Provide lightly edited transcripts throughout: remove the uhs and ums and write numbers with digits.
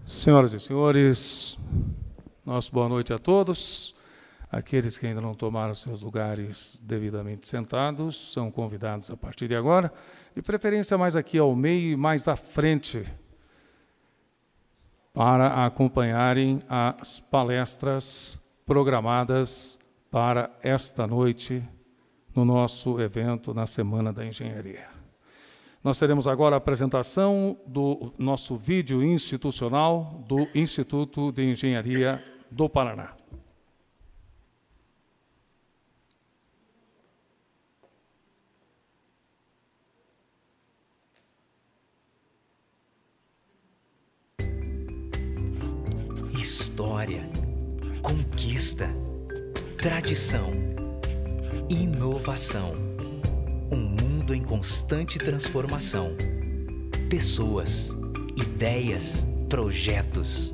Senhoras e senhores, nosso boa noite a todos. Aqueles que ainda não tomaram seus lugares devidamente sentados são convidados a partir de agora, de preferência mais aqui ao meio e mais à frente, para acompanharem as palestras programadas para esta noite no nosso evento na Semana da Engenharia. Nós teremos agora a apresentação do nosso vídeo institucional do Instituto de Engenharia do Paraná. História, conquista, tradição, inovação. Um mundo em constante transformação. Pessoas, ideias, projetos.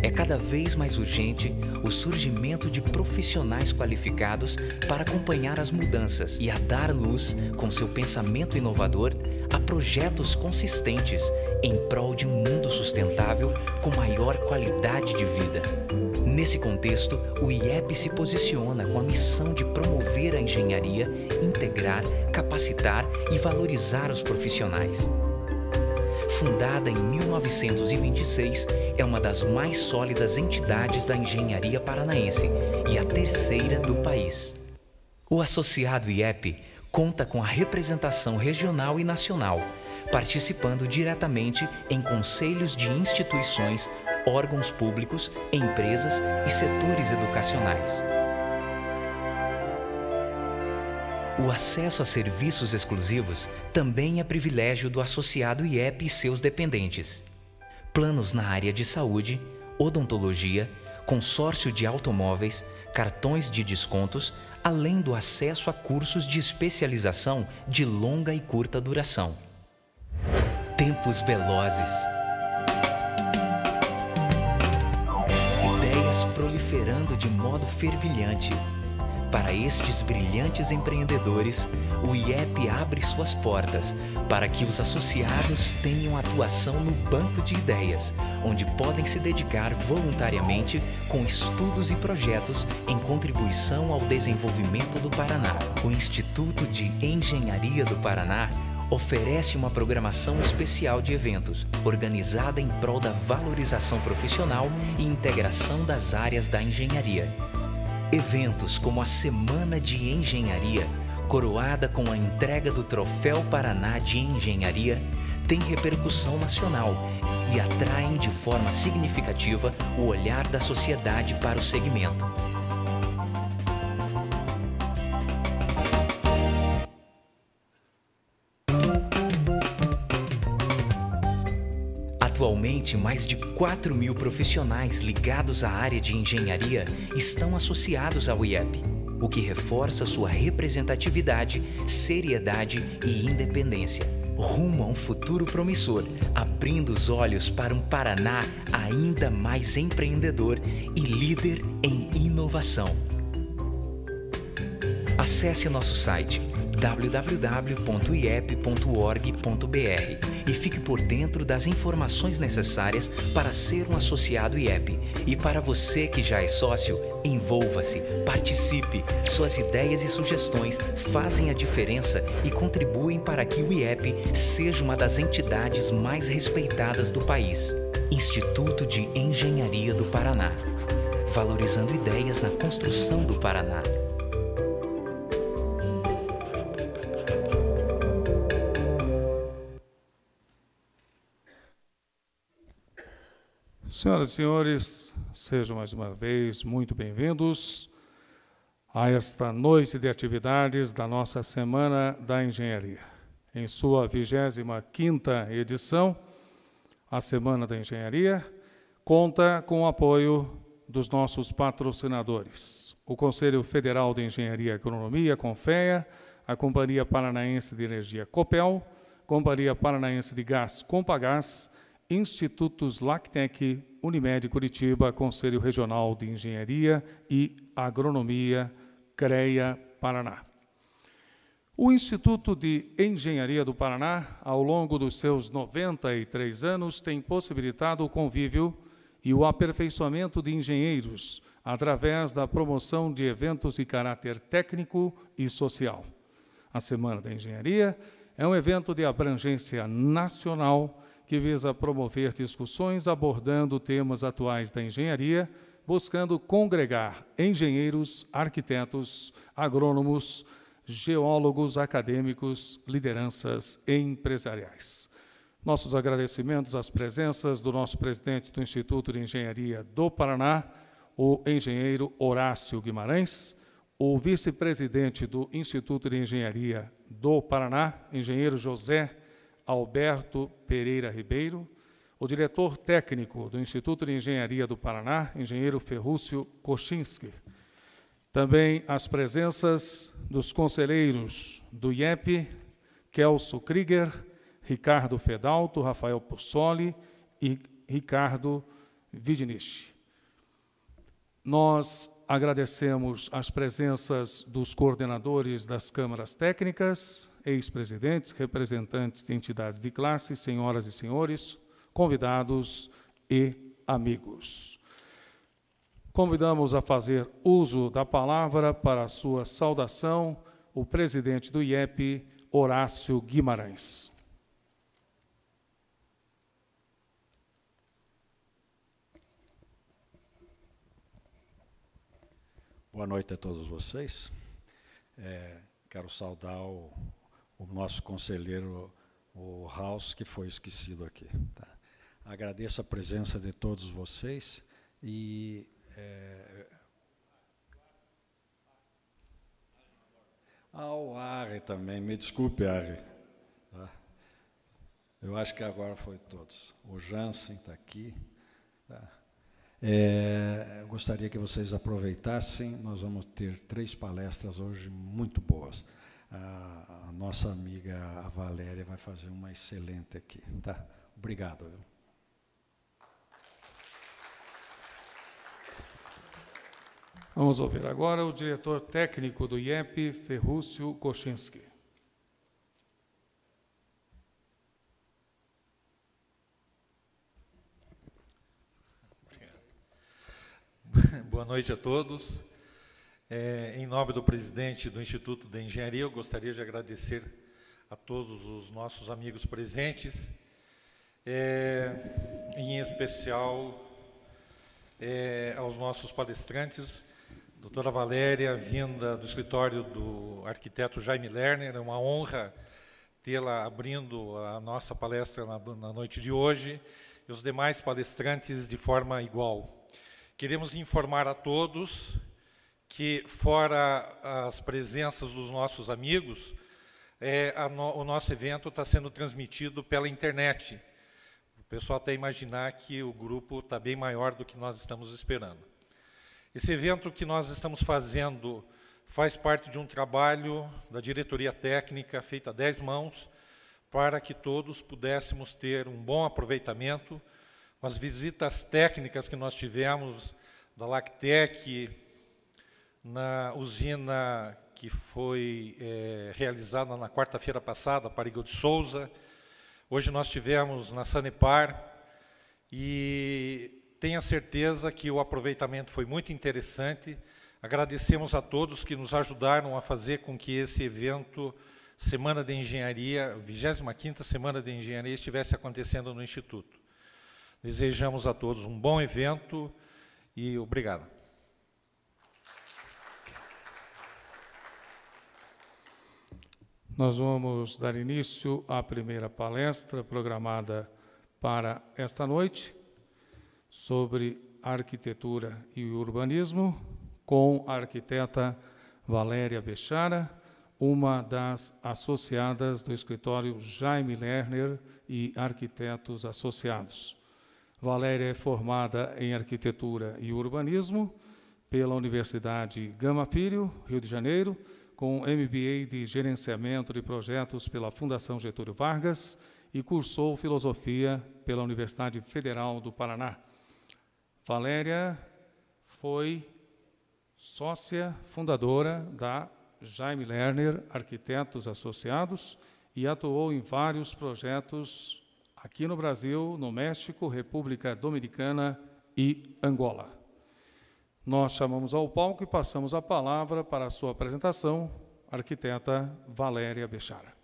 É cada vez mais urgente o surgimento de profissionais qualificados para acompanhar as mudanças e a dar luz, com seu pensamento inovador, a projetos consistentes em prol de um mundo sustentável com maior qualidade de vida. Nesse contexto, o IEP se posiciona com a missão de promover a engenharia, integrar, capacitar e valorizar os profissionais. Fundada em 1926, é uma das mais sólidas entidades da engenharia paranaense e a terceira do país. O associado IEP conta com a representação regional e nacional, participando diretamente em conselhos de instituições, órgãos públicos, empresas e setores educacionais. O acesso a serviços exclusivos também é privilégio do associado IEP e seus dependentes. Planos na área de saúde, odontologia, consórcio de automóveis, cartões de descontos, além do acesso a cursos de especialização de longa e curta duração. Tempos velozes. Ideias proliferando de modo fervilhante. Para estes brilhantes empreendedores, o IEP abre suas portas para que os associados tenham atuação no banco de ideias, onde podem se dedicar voluntariamente com estudos e projetos em contribuição ao desenvolvimento do Paraná. O Instituto de Engenharia do Paraná oferece uma programação especial de eventos, organizada em prol da valorização profissional e integração das áreas da engenharia. Eventos como a Semana de Engenharia, coroada com a entrega do Troféu Paraná de Engenharia, têm repercussão nacional e atraem de forma significativa o olhar da sociedade para o segmento. Atualmente, mais de 4.000 profissionais ligados à área de engenharia estão associados ao IEP, o que reforça sua representatividade, seriedade e independência. Rumo a um futuro promissor, abrindo os olhos para um Paraná ainda mais empreendedor e líder em inovação. Acesse nosso site www.iep.org.br e fique por dentro das informações necessárias para ser um associado IEP. E para você que já é sócio, envolva-se, participe. Suas ideias e sugestões fazem a diferença e contribuem para que o IEP seja uma das entidades mais respeitadas do país. Instituto de Engenharia do Paraná. Valorizando ideias na construção do Paraná. Senhoras e senhores, sejam mais uma vez muito bem-vindos a esta noite de atividades da nossa Semana da Engenharia. Em sua 25ª edição, a Semana da Engenharia conta com o apoio dos nossos patrocinadores: o Conselho Federal de Engenharia e Agronomia, CONFEA, a Companhia Paranaense de Energia, COPEL, Companhia Paranaense de Gás, Compagás, Institutos Lactec, Unimed Curitiba, Conselho Regional de Engenharia e Agronomia, CREA Paraná. O Instituto de Engenharia do Paraná, ao longo dos seus 93 anos, tem possibilitado o convívio e o aperfeiçoamento de engenheiros através da promoção de eventos de caráter técnico e social. A Semana da Engenharia é um evento de abrangência nacional que visa promover discussões abordando temas atuais da engenharia, buscando congregar engenheiros, arquitetos, agrônomos, geólogos, acadêmicos, lideranças empresariais. Nossos agradecimentos às presenças do nosso presidente do Instituto de Engenharia do Paraná, o engenheiro Horácio Guimarães, o vice-presidente do Instituto de Engenharia do Paraná, engenheiro José Alberto Pereira Ribeiro, o diretor técnico do Instituto de Engenharia do Paraná, engenheiro Ferrúcio Kochinski. Também as presenças dos conselheiros do IEP, Kelso Krieger, Ricardo Fedalto, Rafael Pussoli e Ricardo Vidnich. Nós agradecemos as presenças dos coordenadores das câmaras técnicas, ex-presidentes, representantes de entidades de classe, senhoras e senhores, convidados e amigos. Convidamos a fazer uso da palavra para a sua saudação o presidente do IEP, Horácio Guimarães. Boa noite a todos vocês. Quero saudar o nosso conselheiro, o House, que foi esquecido aqui. Tá? Agradeço a presença de todos vocês e ao Ari também, me desculpe, Ari. Tá? Eu acho que agora foi todos. O Jansen está aqui. Tá? Eu gostaria que vocês aproveitassem, nós vamos ter 3 palestras hoje muito boas. A nossa amiga, a Valéria, vai fazer uma excelente aqui. Tá? Obrigado. Viu? Vamos ouvir agora o diretor técnico do IEP, Ferrúcio Kochinski. Boa noite a todos. Em nome do presidente do Instituto de Engenharia, eu gostaria de agradecer a todos os nossos amigos presentes, em especial aos nossos palestrantes, doutora Valéria, vinda do escritório do arquiteto Jaime Lerner. É uma honra tê-la abrindo a nossa palestra na noite de hoje, e os demais palestrantes de forma igual. Queremos informar a todos que, fora as presenças dos nossos amigos, o nosso evento está sendo transmitido pela internet. O pessoal até imaginar que o grupo está bem maior do que nós estamos esperando. Esse evento que nós estamos fazendo faz parte de um trabalho da diretoria técnica, feita a 10 mãos, para que todos pudéssemos ter um bom aproveitamento. Com as visitas técnicas que nós tivemos da Lactec, na usina que foi realizada na quarta-feira passada, Parigo de Souza. Hoje nós tivemos na Sanepar, e tenha certeza que o aproveitamento foi muito interessante. Agradecemos a todos que nos ajudaram a fazer com que esse evento, Semana de Engenharia, 25ª Semana de Engenharia, estivesse acontecendo no Instituto. Desejamos a todos um bom evento e obrigado. Nós vamos dar início à primeira palestra programada para esta noite, sobre arquitetura e urbanismo, com a arquiteta Valéria Bechara, uma das associadas do escritório Jaime Lerner e Arquitetos Associados. Valéria é formada em arquitetura e urbanismo pela Universidade Gama Filho, Rio de Janeiro, com MBA de gerenciamento de projetos pela Fundação Getúlio Vargas e cursou filosofia pela Universidade Federal do Paraná. Valéria foi sócia fundadora da Jaime Lerner Arquitetos Associados e atuou em vários projetos aqui no Brasil, no México, República Dominicana e Angola. Nós chamamos ao palco e passamos a palavra para a sua apresentação, a arquiteta Valéria Bechara.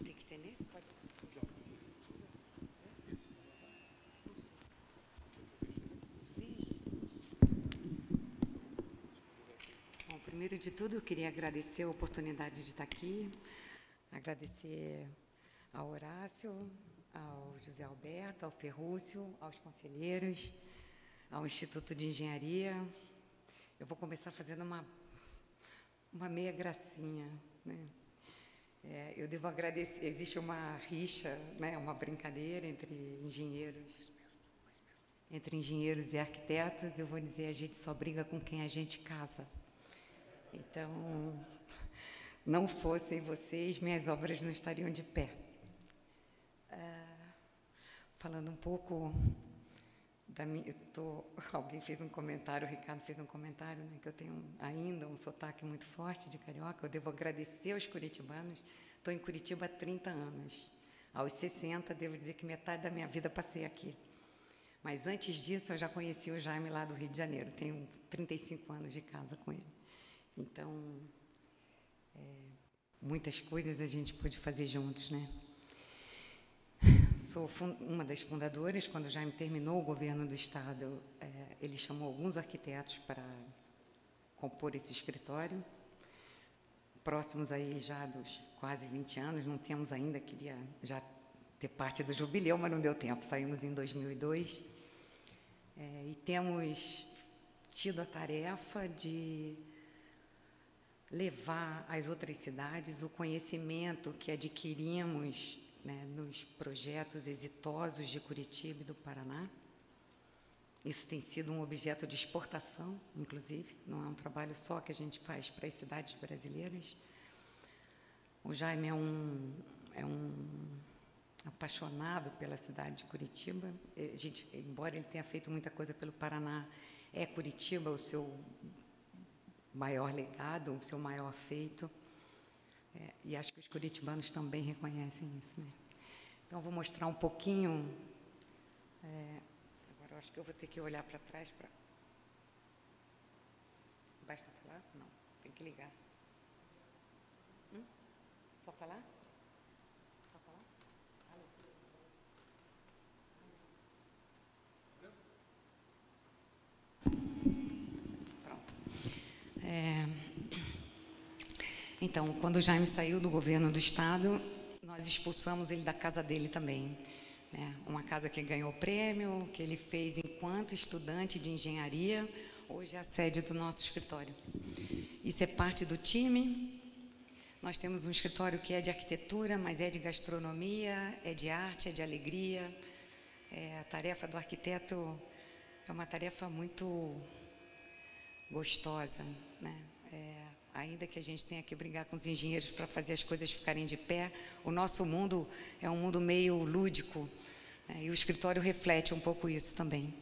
Tem que ser nesse? Pode. Bom, primeiro de tudo, eu queria agradecer a oportunidade de estar aqui, agradecer ao Horácio, ao José Alberto, ao Ferrúcio, aos conselheiros, ao Instituto de Engenharia. Eu vou começar fazendo uma meia gracinha, né? Eu devo agradecer, existe uma rixa, né, uma brincadeira entre engenheiros e arquitetos. Eu vou dizer, a gente só briga com quem a gente casa. Então, não fossem vocês, minhas obras não estariam de pé. Falando um pouco da minha... alguém fez um comentário, o Ricardo fez um comentário, né, que eu tenho ainda um sotaque muito forte de carioca. Eu devo agradecer aos curitibanos. Estou em Curitiba há 30 anos. Aos 60, devo dizer que metade da minha vida passei aqui. Mas antes disso, eu já conheci o Jaime lá do Rio de Janeiro. Tenho 35 anos de casa com ele. Então, muitas coisas a gente pôde fazer juntos, né? Sou uma das fundadoras. Quando o Jaime terminou o governo do Estado, ele chamou alguns arquitetos para compor esse escritório. Próximos aí já dos quase 20 anos, não temos ainda, queria já ter parte do jubileu, mas não deu tempo, saímos em 2002. E temos tido a tarefa de levar às outras cidades o conhecimento que adquirimos, né, nos projetos exitosos de Curitiba e do Paraná. Isso tem sido um objeto de exportação, inclusive, não é um trabalho só que a gente faz para as cidades brasileiras. O Jaime é um apaixonado pela cidade de Curitiba. Embora ele tenha feito muita coisa pelo Paraná, é Curitiba o seu maior legado, o seu maior feito. E acho que os curitibanos também reconhecem isso, né? Então, vou mostrar um pouquinho... agora, eu acho que eu vou ter que olhar para trás para... Basta falar? Não, tem que ligar. Só falar? Só falar? Alô? Pronto. Então, quando o Jaime saiu do governo do Estado, nós expulsamos ele da casa dele também, né? Uma casa que ganhou prêmio, que ele fez enquanto estudante de engenharia, hoje é a sede do nosso escritório. Isso é parte do time. Nós temos um escritório que é de arquitetura, mas é de gastronomia, é de arte, é de alegria. A tarefa do arquiteto é uma tarefa muito gostosa, né? Ainda que a gente tenha que brigar com os engenheiros para fazer as coisas ficarem de pé, o nosso mundo é um mundo meio lúdico, né? E o escritório reflete um pouco isso também.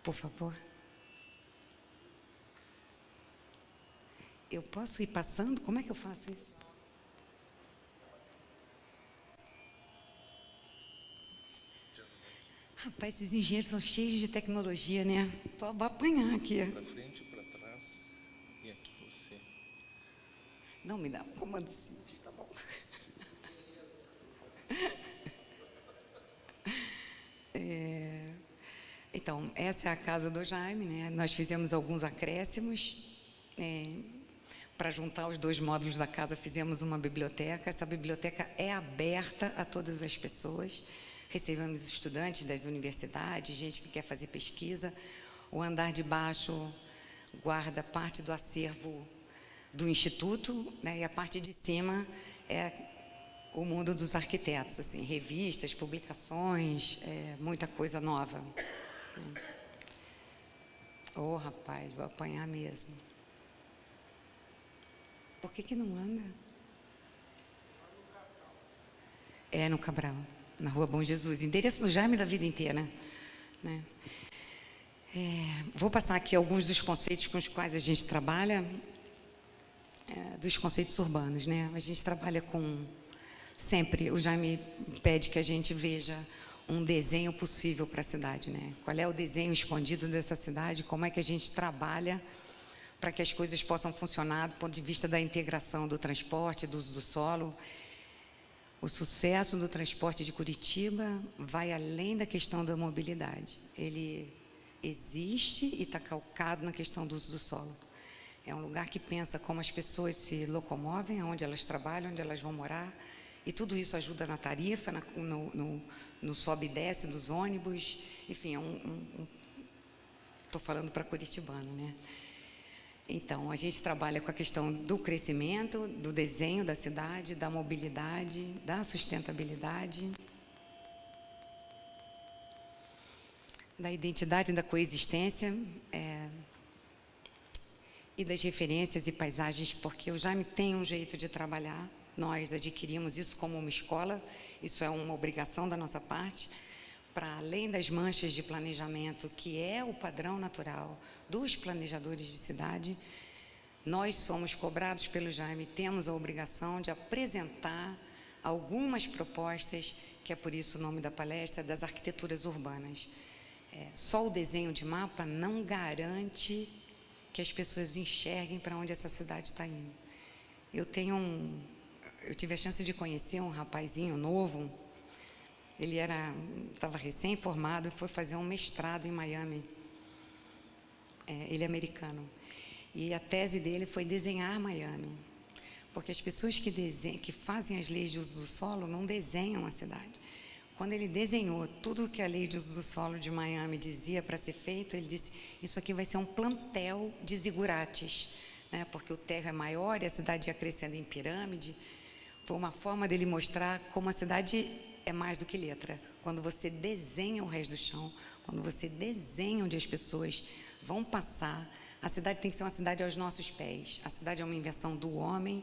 Por favor. Eu posso ir passando? Como é que eu faço isso? Rapaz, esses engenheiros são cheios de tecnologia, né? Vou apanhar aqui. Para frente, para trás, e aqui você. Não, me dá um comando simples, tá bom? Então, essa é a casa do Jaime, né? Nós fizemos alguns acréscimos. Para juntar os dois módulos da casa, fizemos uma biblioteca. Essa biblioteca é aberta a todas as pessoas. Recebemos estudantes das universidades, gente que quer fazer pesquisa. O andar de baixo guarda parte do acervo do Instituto, né? E a parte de cima é o mundo dos arquitetos, assim, revistas, publicações, muita coisa nova. Oh, rapaz, vou apanhar mesmo. Por que não anda? É no Cabral, na Rua Bom Jesus, endereço do Jaime da vida inteira, né? Vou passar aqui alguns dos conceitos com os quais a gente trabalha, dos conceitos urbanos, né? A gente trabalha com, sempre, o Jaime pede que a gente veja um desenho possível para a cidade, né? Qual é o desenho escondido dessa cidade, como é que a gente trabalha para que as coisas possam funcionar do ponto de vista da integração do transporte, do uso do solo. O sucesso do transporte de Curitiba vai além da questão da mobilidade. Ele existe e está calcado na questão do uso do solo. É um lugar que pensa como as pessoas se locomovem, onde elas trabalham, onde elas vão morar, e tudo isso ajuda na tarifa, no sobe e desce dos ônibus, enfim, estou falando para curitibano, né? Então, a gente trabalha com a questão do crescimento, do desenho da cidade, da mobilidade, da sustentabilidade, da identidade da coexistência, e das referências e paisagens, porque o Jaime tem um jeito de trabalhar, nós adquirimos isso como uma escola, isso é uma obrigação da nossa parte, para além das manchas de planejamento, que é o padrão natural dos planejadores de cidade, nós somos cobrados pelo Jaime, temos a obrigação de apresentar algumas propostas, que é por isso o nome da palestra, das arquiteturas urbanas. Só o desenho de mapa não garante que as pessoas enxerguem para onde essa cidade está indo. Eu tive a chance de conhecer um rapazinho novo. Ele estava recém-formado e foi fazer um mestrado em Miami. Ele é americano. E a tese dele foi desenhar Miami. Porque as pessoas que fazem as leis de uso do solo não desenham a cidade. Quando ele desenhou tudo o que a lei de uso do solo de Miami dizia para ser feito, ele disse, isso aqui vai ser um plantel de zigurates, né? Porque o terra é maior e a cidade ia crescendo em pirâmide. Foi uma forma dele mostrar como a cidade é mais do que letra. Quando você desenha o resto do chão, quando você desenha onde as pessoas vão passar, a cidade tem que ser uma cidade aos nossos pés. A cidade é uma invenção do homem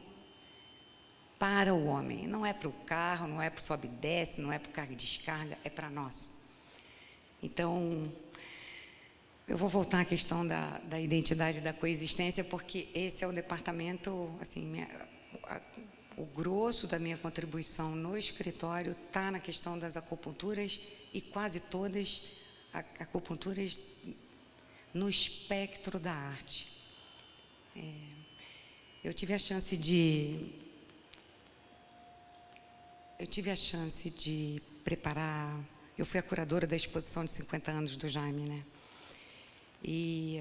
para o homem. Não é para o carro, não é para o sobe e desce, não é para o carga e descarga, é para nós. Então, eu vou voltar à questão da identidade da coexistência, porque esse é o departamento, assim, o grosso da minha contribuição no escritório está na questão das acupunturas, e quase todas acupunturas no espectro da arte. Eu tive a chance de preparar, eu fui a curadora da exposição de 50 anos do Jaime, né? E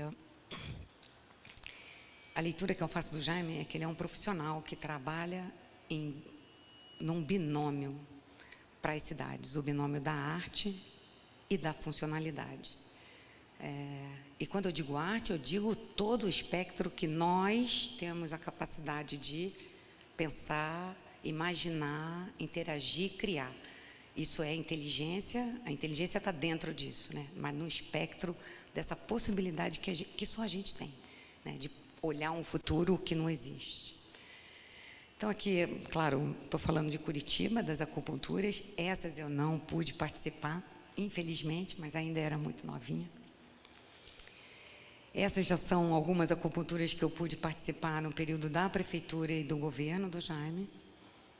a leitura que eu faço do Jaime é que ele é um profissional que trabalha num binômio para as cidades, o binômio da arte e da funcionalidade. E quando eu digo arte, eu digo todo o espectro que nós temos a capacidade de pensar, imaginar, interagir, criar. Isso é inteligência, a inteligência está dentro disso, né? Mas no espectro dessa possibilidade que só a gente tem, né? De olhar um futuro que não existe. Então, aqui, claro, estou falando de Curitiba, das acupunturas. Essas eu não pude participar, infelizmente, mas ainda era muito novinha. Essas já são algumas acupunturas que eu pude participar no período da prefeitura e do governo do Jaime,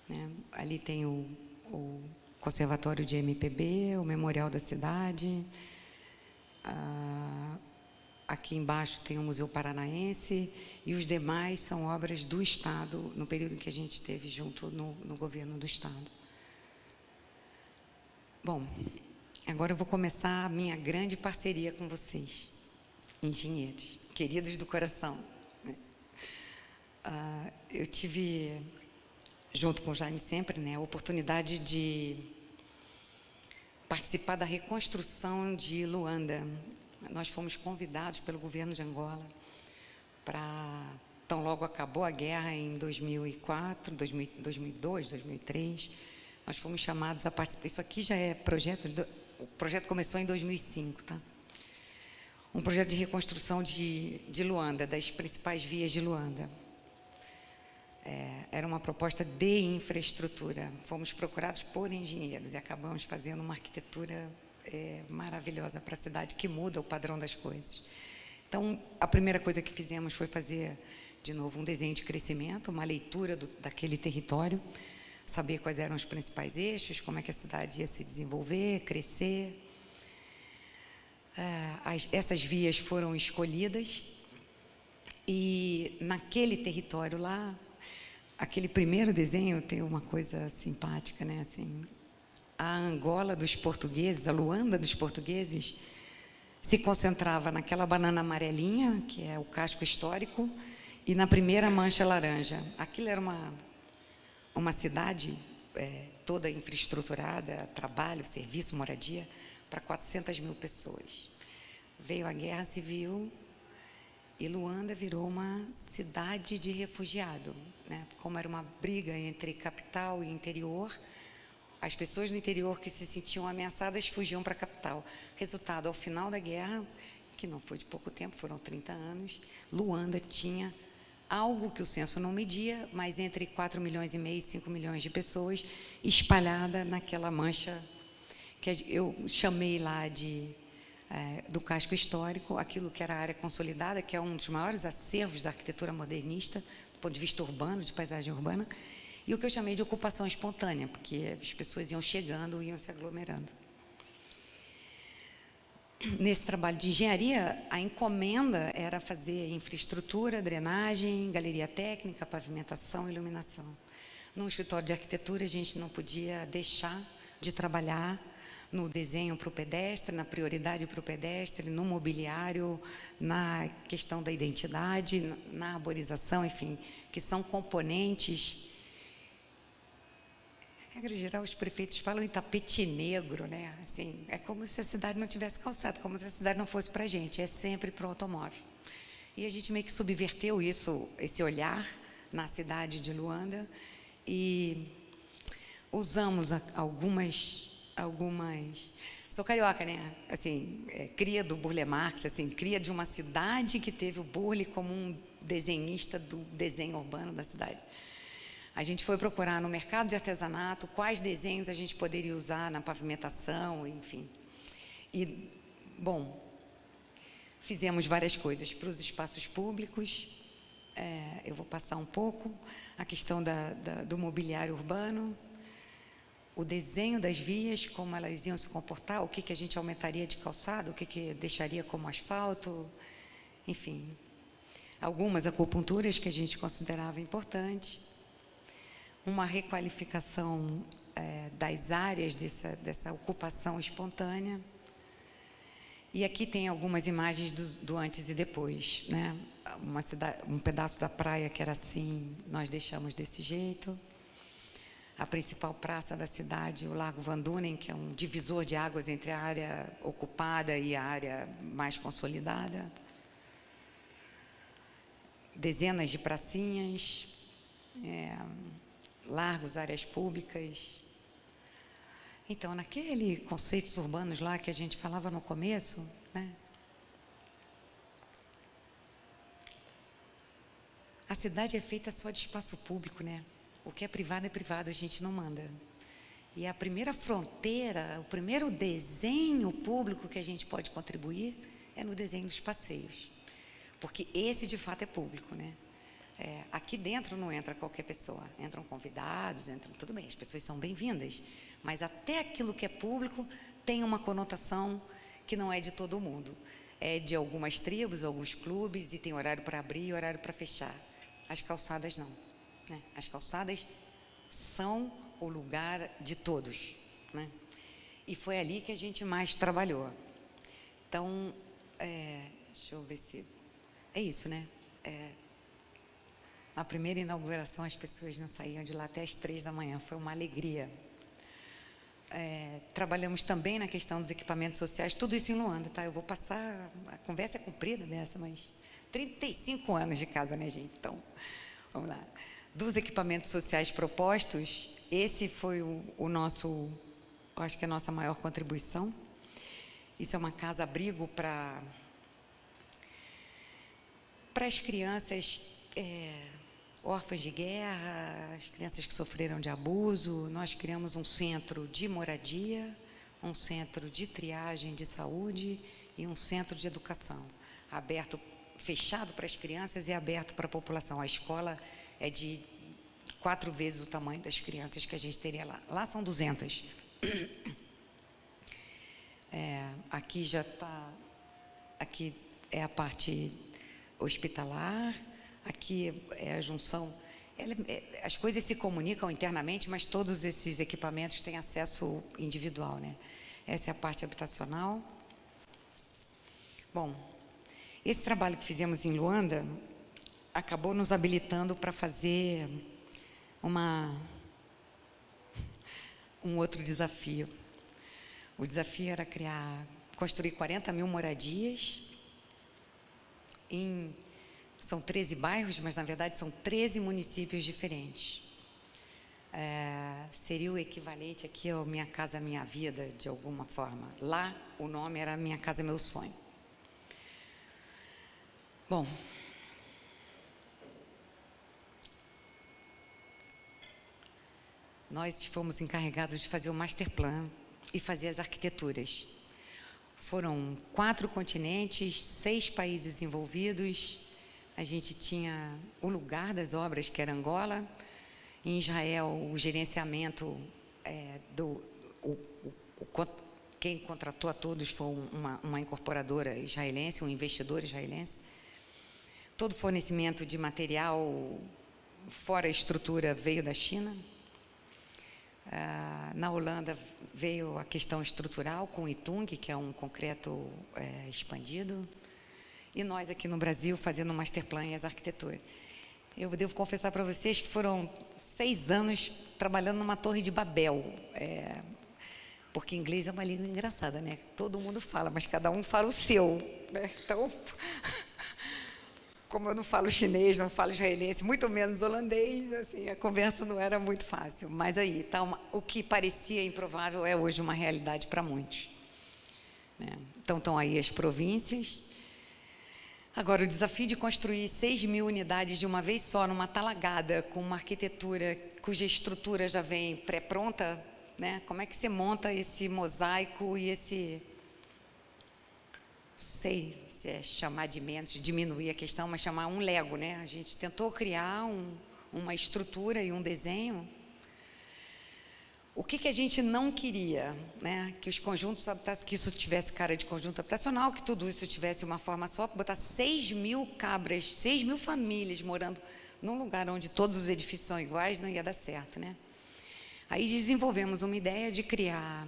né? Ali tem o Conservatório de MPB, o Memorial da Cidade. Aqui embaixo tem o Museu Paranaense, e os demais são obras do Estado, no período em que a gente esteve junto no governo do Estado. Bom, agora eu vou começar a minha grande parceria com vocês, engenheiros, queridos do coração, né? Eu tive, junto com o Jaime sempre, né, a oportunidade de participar da reconstrução de Luanda. Nós fomos convidados pelo governo de Angola para, tão logo acabou a guerra em 2004, 2002, 2003, nós fomos chamados a participar. Isso aqui já é projeto, o projeto começou em 2005, tá? Um projeto de reconstrução de Luanda, das principais vias de Luanda. Era uma proposta de infraestrutura. Fomos procurados por engenheiros e acabamos fazendo uma arquitetura maravilhosa para a cidade, que muda o padrão das coisas. Então, a primeira coisa que fizemos foi fazer, de novo, um desenho de crescimento, uma leitura daquele território, saber quais eram os principais eixos, como é que a cidade ia se desenvolver, crescer. Essas vias foram escolhidas e, naquele território lá, aquele primeiro desenho tem uma coisa simpática, né? Assim, a Angola dos portugueses, a Luanda dos portugueses, se concentrava naquela banana amarelinha, que é o casco histórico, e na primeira mancha laranja. Aquilo era uma cidade toda infraestruturada, trabalho, serviço, moradia, para 400 mil pessoas. Veio a Guerra Civil e Luanda virou uma cidade de refugiado, né? Como era uma briga entre capital e interior, as pessoas do interior que se sentiam ameaçadas fugiam para a capital. Resultado, ao final da guerra, que não foi de pouco tempo, foram 30 anos, Luanda tinha algo que o censo não media, mas entre 4,5 milhões e 5 milhões de pessoas espalhada naquela mancha que eu chamei lá do casco histórico, aquilo que era a área consolidada, que é um dos maiores acervos da arquitetura modernista, do ponto de vista urbano, de paisagem urbana, e o que eu chamei de ocupação espontânea, porque as pessoas iam chegando e iam se aglomerando. Nesse trabalho de engenharia, a encomenda era fazer infraestrutura, drenagem, galeria técnica, pavimentação e iluminação. No escritório de arquitetura, a gente não podia deixar de trabalhar no desenho para o pedestre, na prioridade para o pedestre, no mobiliário, na questão da identidade, na arborização, enfim, que são componentes. Em regra geral, os prefeitos falam em tapete negro, né? Assim, é como se a cidade não tivesse calçado, como se a cidade não fosse para a gente, é sempre para o automóvel. E a gente meio que subverteu isso, esse olhar na cidade de Luanda e usamos algumas... Sou carioca, né? Assim, cria do Burle Marx, assim, cria de uma cidade que teve o Burle como um desenhista do desenho urbano da cidade. A gente foi procurar no mercado de artesanato quais desenhos a gente poderia usar na pavimentação, enfim. E, bom, fizemos várias coisas para os espaços públicos. Eu vou passar um pouco a questão do mobiliário urbano, o desenho das vias, como elas iam se comportar, o que a gente aumentaria de calçado, o que deixaria como asfalto, enfim. Algumas acupunturas que a gente considerava importantes. Uma requalificação das áreas dessa ocupação espontânea. E aqui tem algumas imagens do antes e depois, né? Um pedaço da praia que era assim, nós deixamos desse jeito. A principal praça da cidade, o Largo Van Dunen, que é um divisor de águas entre a área ocupada e a área mais consolidada. Dezenas de pracinhas, largos, áreas públicas. Então, naquele conceitos urbanos lá que a gente falava no começo, né? A cidade é feita só de espaço público, né? O que é privado, a gente não manda. E a primeira fronteira, o primeiro desenho público que a gente pode contribuir é no desenho dos passeios. Porque esse, de fato, é público, né? Aqui dentro não entra qualquer pessoa. Entram convidados, tudo bem, as pessoas são bem-vindas. Mas até aquilo que é público tem uma conotação que não é de todo mundo. É de algumas tribos, alguns clubes, e tem horário para abrir e horário para fechar. As calçadas não. As calçadas são o lugar de todos, né? E foi ali que a gente mais trabalhou. Então, deixa eu ver se... É isso, né? Na primeira inauguração, as pessoas não saíam de lá até as 3 da manhã. Foi uma alegria. Trabalhamos também na questão dos equipamentos sociais, tudo isso em Luanda, tá? Eu vou passar... A conversa é comprida dessa, mas... 35 anos de casa, né, gente? Então, vamos lá. Dos equipamentos sociais propostos, esse foi o nosso, acho que a nossa maior contribuição. Isso é uma casa-abrigo para as crianças órfãs de guerra, as crianças que sofreram de abuso. Nós criamos um centro de moradia, um centro de triagem de saúde e um centro de educação, aberto, fechado para as crianças e aberto para a população. A escola é de 4 vezes o tamanho das crianças que a gente teria lá. Lá são 200. Aqui já está... Aqui é a parte hospitalar, aqui é a junção. As coisas se comunicam internamente, mas todos esses equipamentos têm acesso individual, né? Essa é a parte habitacional. Bom, esse trabalho que fizemos em Luanda acabou nos habilitando para fazer um outro desafio. O desafio era construir 40 mil moradias são 13 bairros, mas na verdade são 13 municípios diferentes. Seria o equivalente aqui ao Minha Casa Minha Vida, de alguma forma. Lá o nome era Minha Casa Meu Sonho. Bom, nós fomos encarregados de fazer o master plan e fazer as arquiteturas. Foram 4 continentes, 6 países envolvidos. A gente tinha o lugar das obras, que era Angola. Em Israel, o gerenciamento quem contratou a todos foi uma incorporadora israelense, um investidor israelense. Todo fornecimento de material, fora a estrutura, veio da China. Na Holanda veio a questão estrutural com o Itung, que é um concreto expandido, e nós aqui no Brasil fazendo o master plan e as arquiteturas. Eu devo confessar para vocês que foram 6 anos trabalhando numa torre de Babel, porque inglês é uma língua engraçada, né? Todo mundo fala, mas cada um fala o seu, né? Então, como eu não falo chinês, não falo israelense, muito menos holandês, assim, a conversa não era muito fácil. Mas aí, tá o que parecia improvável é hoje uma realidade para muitos, né? Então, estão aí as províncias. Agora, o desafio de construir 6.000 unidades de uma vez só, numa talagada, com uma arquitetura cuja estrutura já vem pré-pronta, né? Como é que você monta esse mosaico e esse... sei se é chamar de menos, diminuir a questão, mas chamar um Lego, né? A gente tentou criar uma estrutura e um desenho. O que a gente não queria, né? Que os conjuntos habitacionais, que isso tivesse cara de conjunto habitacional, que tudo isso tivesse uma forma só, botar 6.000 cabras, 6.000 famílias morando num lugar onde todos os edifícios são iguais, não ia dar certo, né? Aí desenvolvemos uma ideia de criar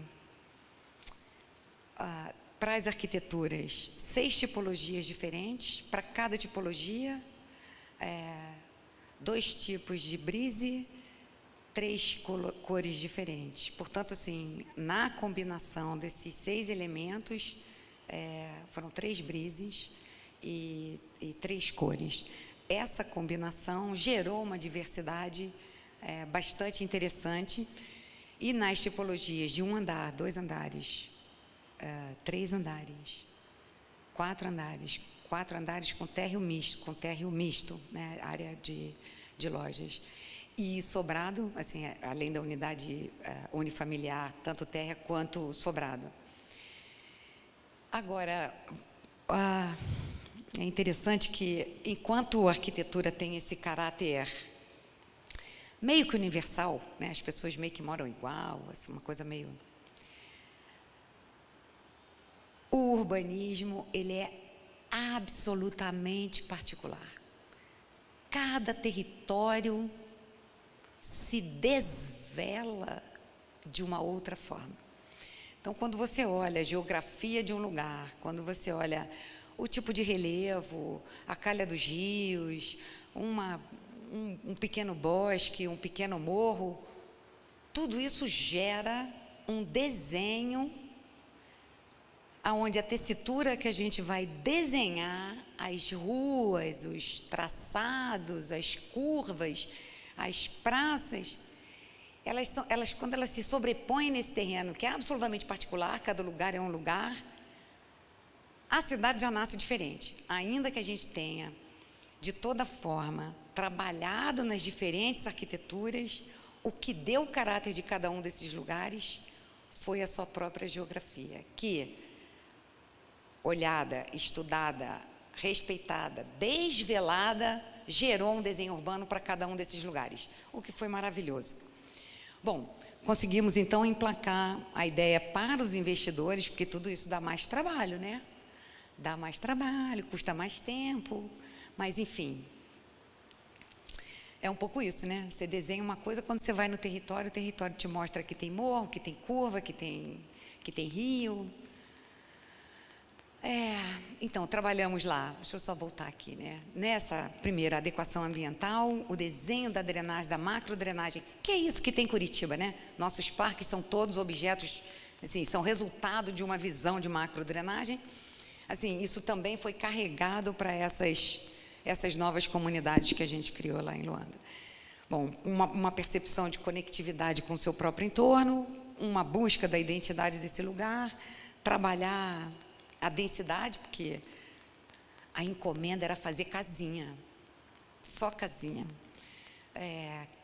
para as arquiteturas 6 tipologias diferentes, para cada tipologia 2 tipos de brise, 3 cores diferentes. Portanto, assim, na combinação desses 6 elementos, foram 3 brises e 3 cores. Essa combinação gerou uma diversidade bastante interessante. E nas tipologias de 1 andar, 2 andares, 3 andares, 4 andares, 4 andares com térreo misto, né, área de lojas. E sobrado, assim, além da unidade unifamiliar, tanto térrea quanto sobrado. Agora, é interessante que, enquanto a arquitetura tem esse caráter meio que universal, né, as pessoas meio que moram igual, assim, uma coisa meio... O urbanismo, ele é absolutamente particular. Cada território se desvela de uma outra forma. Então, quando você olha a geografia de um lugar, quando você olha o tipo de relevo, a calha dos rios, um pequeno bosque, um pequeno morro, tudo isso gera um desenho onde a tessitura que a gente vai desenhar, as ruas, os traçados, as curvas, as praças, elas, quando elas se sobrepõem nesse terreno, que é absolutamente particular, cada lugar é um lugar, a cidade já nasce diferente. Ainda que a gente tenha, de toda forma, trabalhado nas diferentes arquiteturas, o que deu o caráter de cada um desses lugares foi a sua própria geografia, que, olhada, estudada, respeitada, desvelada, gerou um desenho urbano para cada um desses lugares, o que foi maravilhoso. Bom, conseguimos então emplacar a ideia para os investidores, porque tudo isso dá mais trabalho, né? Dá mais trabalho, custa mais tempo, mas enfim, é um pouco isso, né? Você desenha uma coisa, quando você vai no território, o território te mostra que tem morro, que tem curva, que tem rio. Então, trabalhamos lá, deixa eu só voltar aqui, né? Nessa primeira adequação ambiental, o desenho da drenagem, da macrodrenagem, que é isso que tem em Curitiba, né? Nossos parques são todos objetos, assim, são resultado de uma visão de macrodrenagem. Assim, isso também foi carregado para essas novas comunidades que a gente criou lá em Luanda. Bom, uma percepção de conectividade com o seu próprio entorno, uma busca da identidade desse lugar, trabalhar a densidade, porque a encomenda era fazer casinha, só casinha.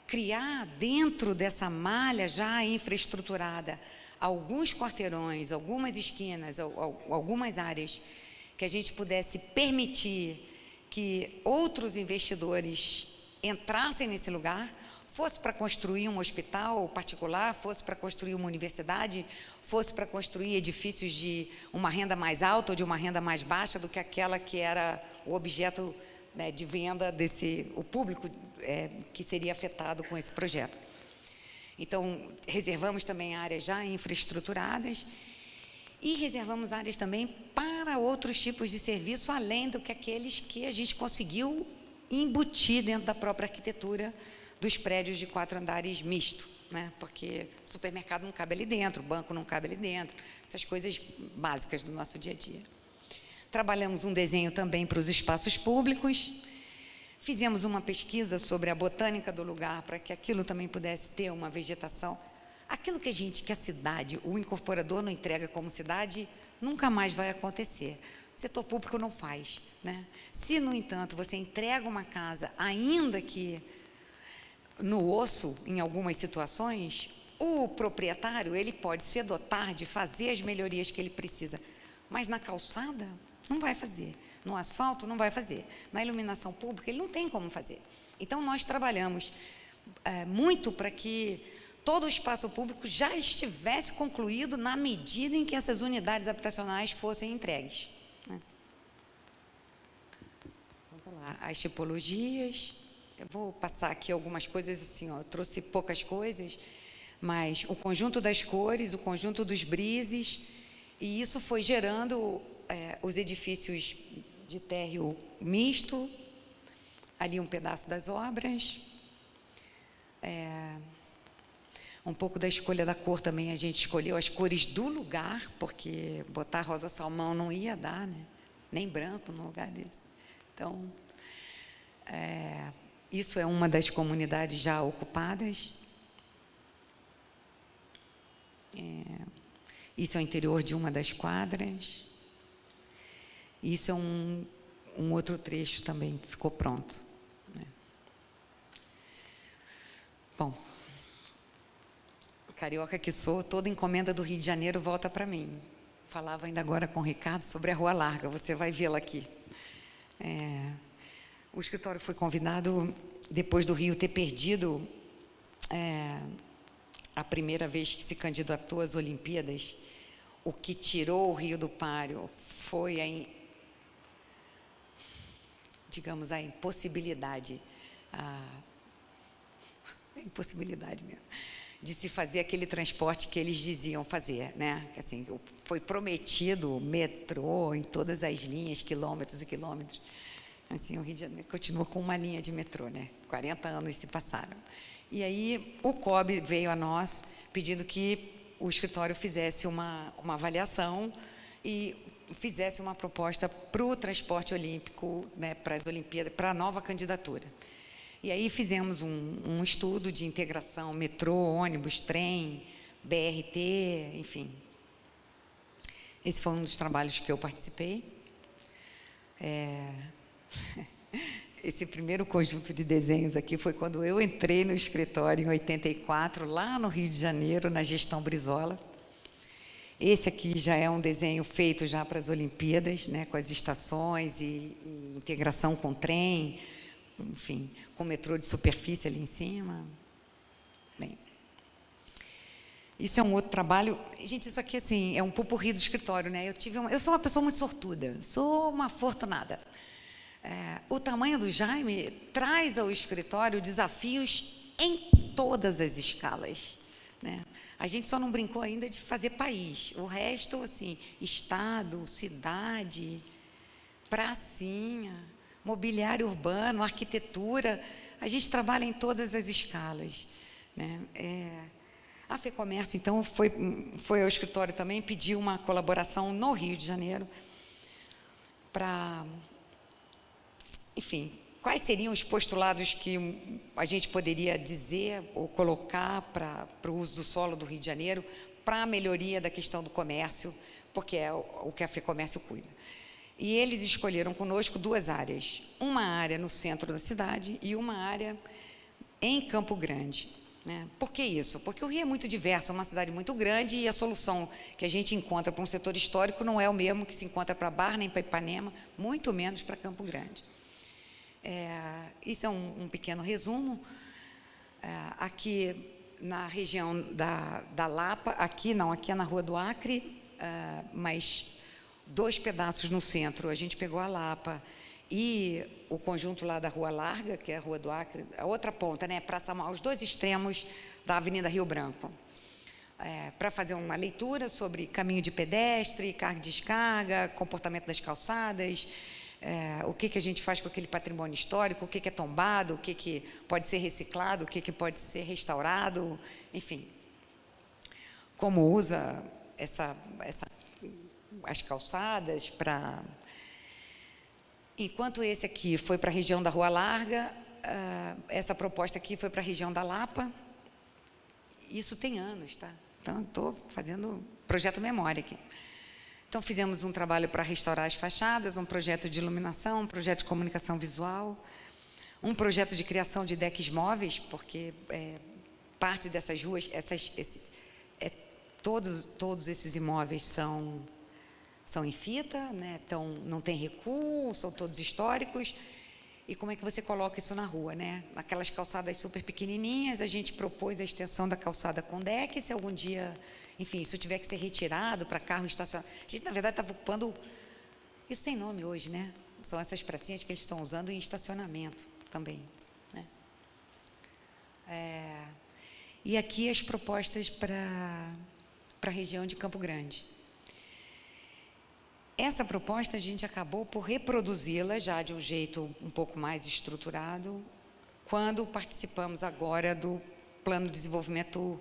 Criar dentro dessa malha já infraestruturada alguns quarteirões, algumas esquinas, algumas áreas que a gente pudesse permitir que outros investidores entrassem nesse lugar, fosse para construir um hospital particular, fosse para construir uma universidade, fosse para construir edifícios de uma renda mais alta ou de uma renda mais baixa do que aquela que era o objeto, né, de venda o público que seria afetado com esse projeto. Então, reservamos também áreas já infraestruturadas e reservamos áreas também para outros tipos de serviço, além do que aqueles que a gente conseguiu embutir dentro da própria arquitetura dos prédios de 4 andares misto, né? Porque o supermercado não cabe ali dentro, o banco não cabe ali dentro, essas coisas básicas do nosso dia a dia. Trabalhamos um desenho também para os espaços públicos, fizemos uma pesquisa sobre a botânica do lugar para que aquilo também pudesse ter uma vegetação. Aquilo que a cidade, o incorporador não entrega como cidade, nunca mais vai acontecer. O setor público não faz, né? Se, no entanto, você entrega uma casa, ainda que no osso, em algumas situações, o proprietário, ele pode se dotar de fazer as melhorias que ele precisa, mas na calçada não vai fazer, no asfalto não vai fazer, na iluminação pública ele não tem como fazer. Então, nós trabalhamos muito para que todo o espaço público já estivesse concluído na medida em que essas unidades habitacionais fossem entregues, né? Vamos lá, as tipologias. Eu vou passar aqui algumas coisas assim, ó, eu trouxe poucas coisas, mas o conjunto das cores, o conjunto dos brises, e isso foi gerando os edifícios de térreo misto, ali um pedaço das obras, um pouco da escolha da cor também, a gente escolheu as cores do lugar, porque botar rosa salmão não ia dar, né? Nem branco no lugar desse. Então, isso é uma das comunidades já ocupadas. Isso é o interior de uma das quadras. Isso é um outro trecho também que ficou pronto, né? Bom, carioca que sou, toda encomenda do Rio de Janeiro volta para mim. Falava ainda agora com o Ricardo sobre a Rua Larga, você vai vê-la aqui. O escritório foi convidado, depois do Rio ter perdido a primeira vez que se candidatou às Olimpíadas, o que tirou o Rio do páreo foi a impossibilidade mesmo, de se fazer aquele transporte que eles diziam fazer, né? Assim, foi prometido metrô em todas as linhas, quilômetros e quilômetros. Assim, o Rio de Janeiro continua com uma linha de metrô, né? 40 anos se passaram. E aí o COB veio a nós pedindo que o escritório fizesse uma avaliação e fizesse uma proposta para o transporte olímpico, né, para as Olimpíadas, para a nova candidatura. E aí fizemos um estudo de integração metrô, ônibus, trem, BRT, enfim. Esse foi um dos trabalhos que eu participei. Esse primeiro conjunto de desenhos aqui foi quando eu entrei no escritório em 84, lá no Rio de Janeiro, na gestão Brizola. Esse aqui já é um desenho feito já para as Olimpíadas, né, com as estações e integração com trem, enfim, com metrô de superfície ali em cima. Bem, isso é um outro trabalho. Gente, isso aqui assim, é um pupurri do escritório, né? Eu sou uma pessoa muito sortuda, sou uma afortunada. O tamanho do Jaime traz ao escritório desafios em todas as escalas, né? A gente só não brincou ainda de fazer país. O resto, assim, estado, cidade, pracinha, mobiliário urbano, arquitetura, a gente trabalha em todas as escalas, né? A FEComércio, então, foi ao escritório também, pediu uma colaboração no Rio de Janeiro para, enfim, quais seriam os postulados que a gente poderia dizer ou colocar para o uso do solo do Rio de Janeiro para a melhoria da questão do comércio, porque é o que a FEComércio cuida. E eles escolheram conosco 2 áreas, uma área no centro da cidade e uma área em Campo Grande, né? Por que isso? Porque o Rio é muito diverso, é uma cidade muito grande e a solução que a gente encontra para um setor histórico não é o mesmo que se encontra para Barra nem para Ipanema, muito menos para Campo Grande. Isso é um pequeno resumo. Aqui na região da Lapa, aqui é na Rua do Acre, mas 2 pedaços no centro. A gente pegou a Lapa e o conjunto lá da Rua Larga, que é a Rua do Acre, a outra ponta, né, Praça Mauá, os 2 extremos da Avenida Rio Branco, para fazer uma leitura sobre caminho de pedestre, carga e descarga, comportamento das calçadas, o que a gente faz com aquele patrimônio histórico, o que é tombado, o que pode ser reciclado, o que pode ser restaurado, enfim. Como usa as calçadas para... Enquanto esse aqui foi para a região da Rua Larga, essa proposta aqui foi para a região da Lapa. Isso tem anos, tá? Então, estou fazendo projeto memória aqui. Então, fizemos um trabalho para restaurar as fachadas, um projeto de iluminação, um projeto de comunicação visual, um projeto de criação de decks móveis, porque parte dessas ruas, todos esses imóveis são em fita, né? Então, não tem recuo, são todos históricos. E como é que você coloca isso na rua, né? Naquelas calçadas super pequenininhas, a gente propôs a extensão da calçada com deck, se algum dia... Enfim, isso tiver que ser retirado para carro estacionar. A gente, na verdade, estava ocupando... Isso tem nome hoje, né? São essas pracinhas que eles estão usando em estacionamento também, né? E aqui as propostas para a região de Campo Grande. Essa proposta a gente acabou por reproduzi-la já de um jeito um pouco mais estruturado quando participamos agora do Plano de Desenvolvimento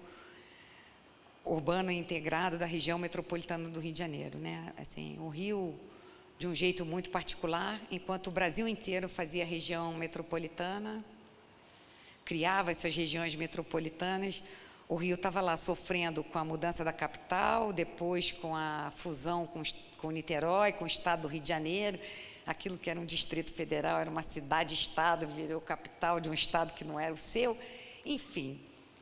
Urbano Integrado da região metropolitana do Rio de Janeiro, né? Assim, o Rio, de um jeito muito particular, enquanto o Brasil inteiro fazia região metropolitana, criava as suas regiões metropolitanas, o Rio estava lá sofrendo com a mudança da capital, depois com a fusão com Niterói, com o estado do Rio de Janeiro, aquilo que era um distrito federal, era uma cidade-estado, virou capital de um estado que não era o seu, enfim.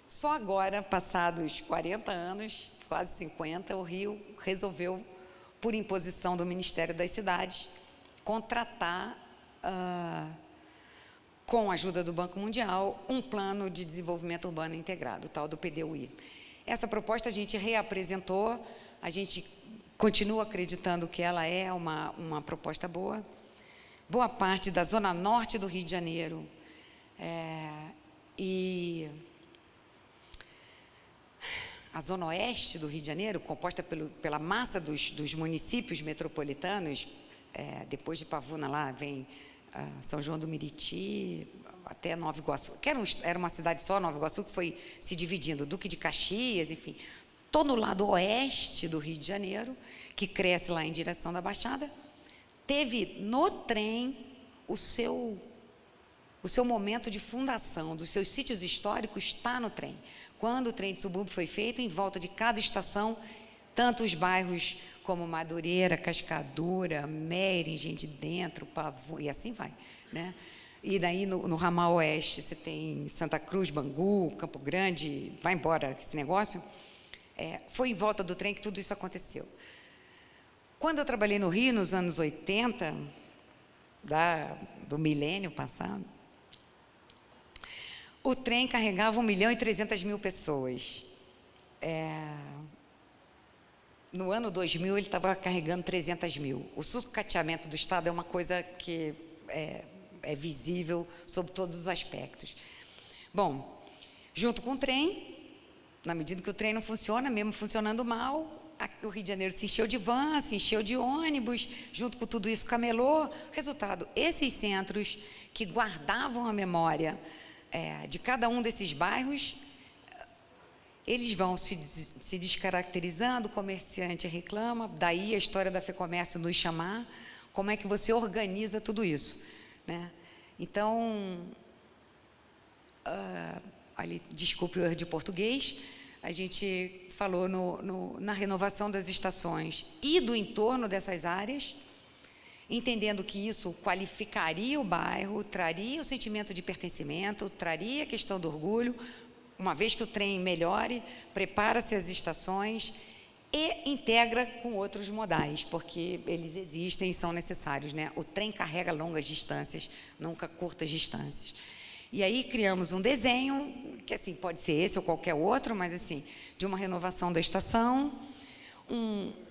Só agora, passados 40 anos, quase 50, o Rio resolveu, por imposição do Ministério das Cidades, contratar, com a ajuda do Banco Mundial, um plano de desenvolvimento urbano integrado, o tal do PDUI. Essa proposta a gente reapresentou, a gente continua acreditando que ela é uma proposta boa. Boa parte da zona norte do Rio de Janeiro e a zona oeste do Rio de Janeiro, composta pela massa dos municípios metropolitanos, depois de Pavuna lá vem São João do Meriti, até Nova Iguaçu, que era uma cidade só, Nova Iguaçu, que foi se dividindo, Duque de Caxias, enfim, todo o lado oeste do Rio de Janeiro, que cresce lá em direção da Baixada, teve no trem o seu momento de fundação dos seus sítios históricos está no trem. Quando o trem de subúrbio foi feito, em volta de cada estação, tanto os bairros como Madureira, Cascadura, Meiringen de Dentro, Pavuna, e assim vai, né? E daí, no ramal oeste, você tem Santa Cruz, Bangu, Campo Grande, vai embora esse negócio. Foi em volta do trem que tudo isso aconteceu. Quando eu trabalhei no Rio, nos anos 80, do milênio passado, o trem carregava 1.300.000 pessoas. No ano 2000, ele estava carregando 300.000. O sucateamento do Estado é uma coisa que é visível sob todos os aspectos. Bom, junto com o trem, na medida que o trem não funciona, mesmo funcionando mal, o Rio de Janeiro se encheu de van, se encheu de ônibus, junto com tudo isso camelou. Resultado, esses centros que guardavam a memória de cada um desses bairros, eles vão se descaracterizando, o comerciante reclama, daí a história da FEComércio nos chamar, como é que você organiza tudo isso, né? Então, ali, desculpe o erro de português, a gente falou na renovação das estações e do entorno dessas áreas, entendendo que isso qualificaria o bairro, traria o sentimento de pertencimento, traria a questão do orgulho, uma vez que o trem melhore, prepara-se as estações e integra com outros modais, porque eles existem e são necessários, né? O trem carrega longas distâncias, nunca curtas distâncias. E aí criamos um desenho, que assim, pode ser esse ou qualquer outro, mas assim, de uma renovação da estação,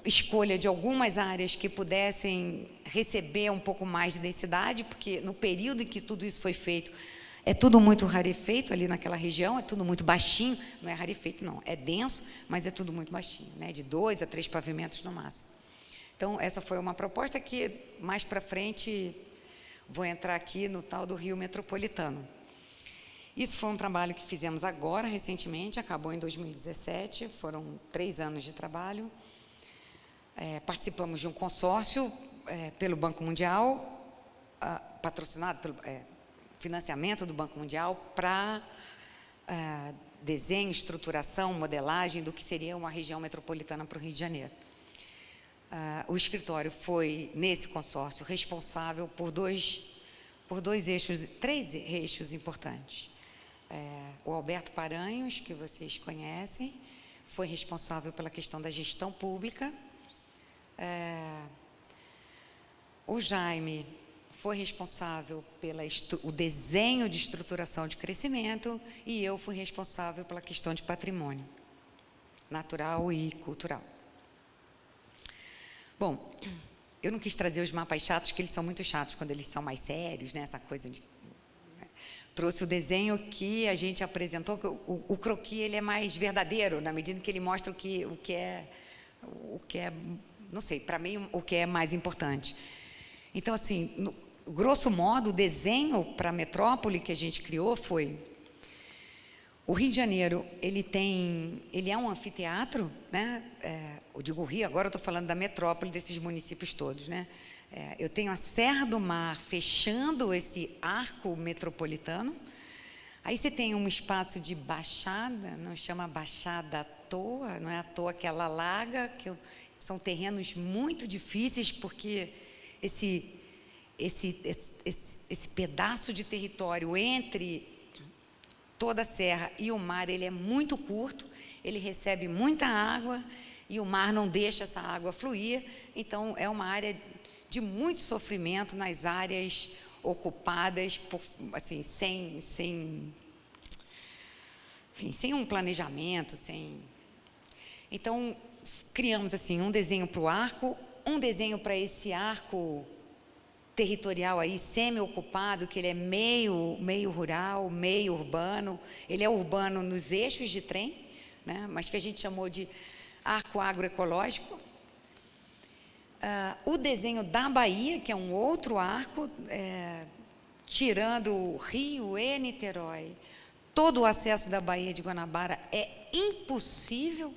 escolha de algumas áreas que pudessem receber um pouco mais de densidade, porque no período em que tudo isso foi feito, é tudo muito rarefeito ali naquela região, é tudo muito baixinho, não é rarefeito não, é denso, mas é tudo muito baixinho, né? De 2 a 3 pavimentos no máximo. Então, essa foi uma proposta que, mais para frente, vou entrar aqui no tal do Rio Metropolitano. Isso foi um trabalho que fizemos agora, recentemente, acabou em 2017, foram 3 anos de trabalho. Participamos de um consórcio pelo Banco Mundial, patrocinado pelo financiamento do Banco Mundial para desenho, estruturação, modelagem do que seria uma região metropolitana para o Rio de Janeiro. O escritório foi, nesse consórcio, responsável por três eixos importantes. O Alberto Paranhos, que vocês conhecem, foi responsável pela questão da gestão pública. O Jaime foi responsável pelo desenho de estruturação de crescimento e eu fui responsável pela questão de patrimônio natural e cultural. Bom, eu não quis trazer os mapas chatos, porque eles são muito chatos quando eles são mais sérios, né? Essa coisa de... Trouxe o desenho que a gente apresentou, o croquis ele é mais verdadeiro, na medida que ele mostra o que é, não sei, para mim, o que é mais importante. Então, assim, grosso modo, o desenho para a metrópole que a gente criou foi... O Rio de Janeiro, ele é um anfiteatro, né? Eu digo o Rio, agora eu estou falando da metrópole, desses municípios todos, né? Eu tenho a Serra do Mar fechando esse arco metropolitano. Aí você tem um espaço de baixada, não chama baixada à toa, não é à toa que ela alaga, que são terrenos muito difíceis, porque esse pedaço de território entre toda a serra e o mar, ele é muito curto, ele recebe muita água e o mar não deixa essa água fluir, então é uma área de muito sofrimento nas áreas ocupadas por, assim, sem um planejamento, Então, criamos assim um desenho para o arco, um desenho para esse arco territorial aí, semi-ocupado, que ele é meio rural, meio urbano. Ele é urbano nos eixos de trem, né? Mas que a gente chamou de arco agroecológico. O desenho da Bahia, que é um outro arco, tirando o Rio e Niterói, todo o acesso da Baía de Guanabara é impossível,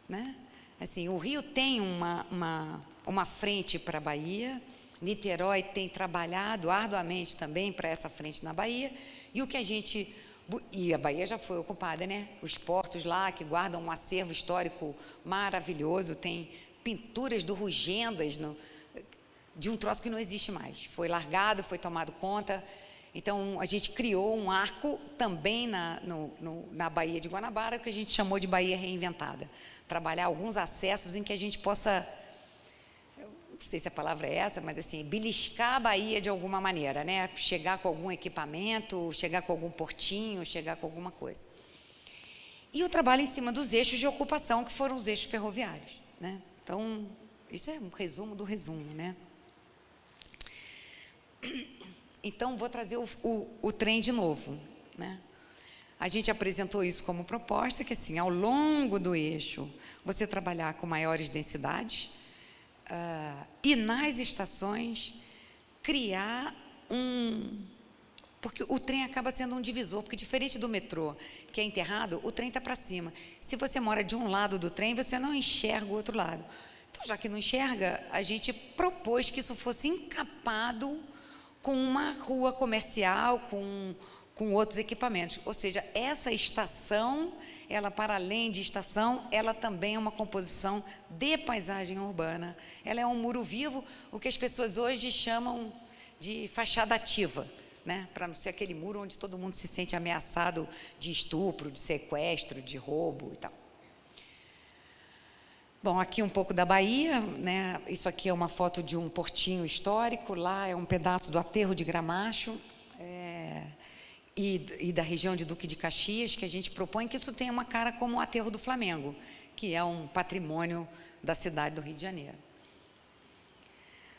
né? Assim, o Rio tem uma frente para a Bahia, Niterói tem trabalhado arduamente também para essa frente na Bahia, e a Bahia já foi ocupada, né? Os portos lá que guardam um acervo histórico maravilhoso, tem pinturas do Rugendas, de um troço que não existe mais. Foi largado, foi tomado conta, Então, a gente criou um arco também na Baía de Guanabara, que a gente chamou de Baía Reinventada. Trabalhar alguns acessos em que a gente possa, não sei se a palavra é essa, mas assim, beliscar a Baía de alguma maneira, né? Chegar com algum equipamento, chegar com algum portinho, chegar com alguma coisa. E o trabalho em cima dos eixos de ocupação, que foram os eixos ferroviários, né? Então, isso é um resumo do resumo, né? Então, vou trazer o trem de novo, né? A gente apresentou isso como proposta, que assim, ao longo do eixo, você trabalhar com maiores densidades e nas estações criar porque o trem acaba sendo um divisor, porque diferente do metrô, que é enterrado, o trem está para cima. Se você mora de um lado do trem, você não enxerga o outro lado. Então, já que não enxerga, a gente propôs que isso fosse encapado com uma rua comercial, com outros equipamentos. Ou seja, essa estação, ela, para além de estação, ela também é uma composição de paisagem urbana. Ela é um muro vivo, o que as pessoas hoje chamam de fachada ativa, né? Para não ser aquele muro onde todo mundo se sente ameaçado de estupro, de sequestro, de roubo e tal. Bom, aqui um pouco da Bahia, né? Isso aqui é uma foto de um portinho histórico, lá é um pedaço do aterro de Gramacho, e da região de Duque de Caxias, que a gente propõe que isso tenha uma cara como o aterro do Flamengo, que é um patrimônio da cidade do Rio de Janeiro.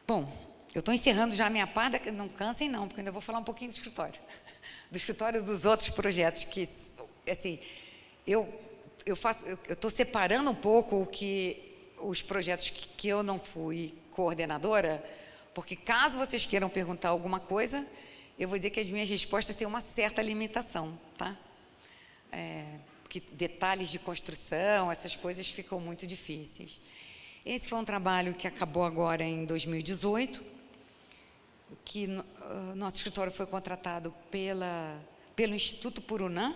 Bom, eu estou encerrando já a minha parte, não cansem não, porque ainda vou falar um pouquinho do escritório dos outros projetos, que, assim, eu estou separando um pouco os projetos que eu não fui coordenadora, porque caso vocês queiram perguntar alguma coisa, eu vou dizer que as minhas respostas têm uma certa limitação, tá? Porque detalhes de construção, essas coisas ficam muito difíceis. Esse foi um trabalho que acabou agora em 2018, que nosso escritório foi contratado pelo Instituto Purunã,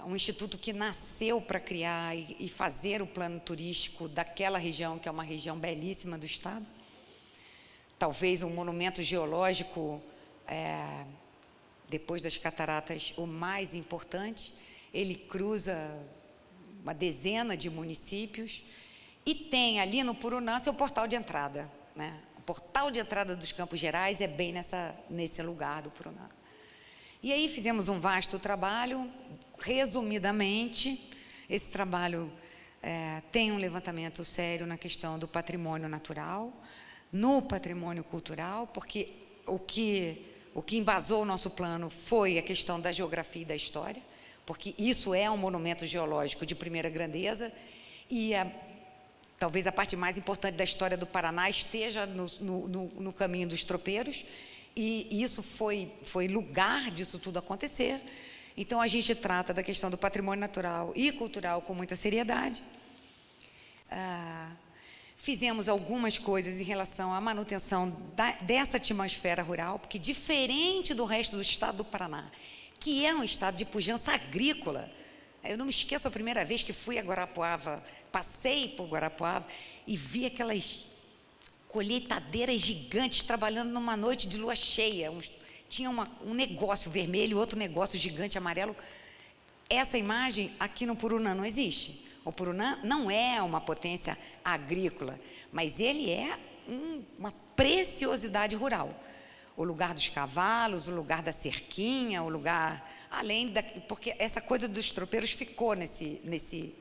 um instituto que nasceu para criar e fazer o plano turístico daquela região, que é uma região belíssima do estado. Talvez um monumento geológico, depois das cataratas, o mais importante. Ele cruza uma dezena de municípios e tem ali no Purunã seu portal de entrada, né? O portal de entrada dos Campos Gerais é bem nesse lugar do Purunã. E aí fizemos um vasto trabalho. Resumidamente, esse trabalho tem um levantamento sério na questão do patrimônio natural, no patrimônio cultural, porque o que embasou o nosso plano foi a questão da geografia e da história, porque isso é um monumento geológico de primeira grandeza e talvez a parte mais importante da história do Paraná esteja no caminho dos tropeiros, e isso foi lugar disso tudo acontecer. Então, a gente trata da questão do patrimônio natural e cultural com muita seriedade. Fizemos algumas coisas em relação à manutenção dessa atmosfera rural, porque diferente do resto do estado do Paraná, que é um estado de pujança agrícola, eu não me esqueço a primeira vez que fui a Guarapuava, passei por Guarapuava e vi aquelas colheitadeiras gigantes trabalhando numa noite de lua cheia. Tinha um negócio vermelho, outro negócio gigante amarelo. Essa imagem aqui no Purunã não existe. O Purunã não é uma potência agrícola, mas ele é uma preciosidade rural. O lugar dos cavalos, o lugar da cerquinha, o lugar... porque essa coisa dos tropeiros ficou nesse